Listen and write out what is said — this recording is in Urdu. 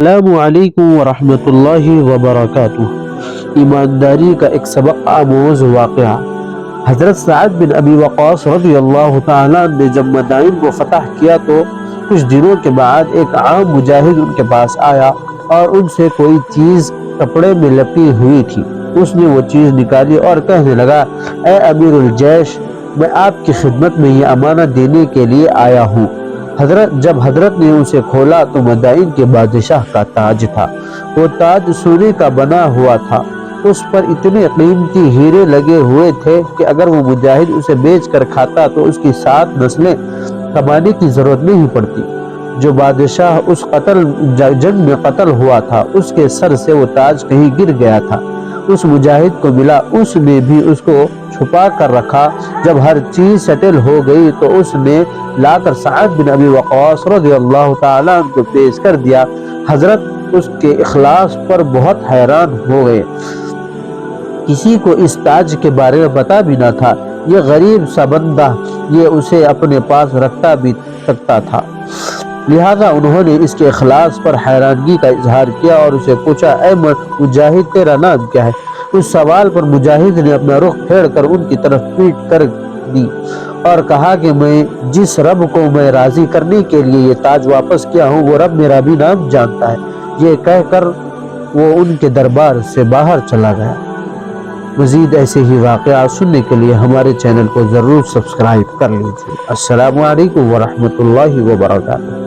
السلام علیکم ورحمۃ اللہ وبرکاتہ۔ ایمانداری کا ایک سبق آموز واقعہ۔ حضرت سعد بن ابی وقاص رضی اللہ تعالیٰ نے جب مدائن کو فتح کیا تو کچھ دنوں کے بعد ایک عام مجاہد ان کے پاس آیا اور ان سے کوئی چیز کپڑے میں لپٹی ہوئی تھی۔ اس نے وہ چیز نکالی اور کہنے لگا، اے امیر الجیش، میں آپ کی خدمت میں یہ امانت دینے کے لیے آیا ہوں۔ جب حضرت نے اسے کھولا تو مدائن کے بادشاہ کا تاج تھا۔ وہ تاج سونے کا بنا ہوا تھا۔ اس پر اتنے قیمتی ہیرے لگے ہوئے تھے کہ اگر وہ مجاہد اسے بیچ کر کھاتا تو اس کی 7 نسلیں کمانے کی ضرورت نہیں پڑتی۔ جو بادشاہ اس جنگ میں قتل ہوا تھا، اس کے سر سے وہ تاج کہیں گر گیا تھا۔ اس مجاہد کو ملا، اس نے بھی اس کو چھپا کر رکھا۔ جب ہر چیز سیٹل ہو گئی تو اس نے لا کر سعد بن ابی وقاص رضی اللہ تعالیٰ عنہ کو پیش کر دیا۔ حضرت اس کے اخلاص پر بہت حیران ہو گئے۔ کسی کو اس تاج کے بارے میں پتہ بھی نہ تھا۔ یہ غریب سا بندہ یہ اسے اپنے پاس رکھتا بھی سکتا تھا، لہذا انہوں نے اس کے اخلاص پر حیرانگی کا اظہار کیا اور اسے پوچھا، اے مجاہد، تیرا نام کیا ہے؟ اس سوال پر مجاہد نے اپنا رخ پھیر کر ان کی طرف پیٹ کر دی اور کہا کہ میں جس رب کو میں راضی کرنے کے لیے یہ تاج واپس کیا ہوں، وہ رب میرا بھی نام جانتا ہے۔ یہ کہہ کر وہ ان کے دربار سے باہر چلا گیا۔ مزید ایسے ہی واقعات سننے کے لیے ہمارے چینل کو ضرور سبسکرائب کر لیجیے۔ السلام علیکم ورحمۃ اللہ وبرکاتہ۔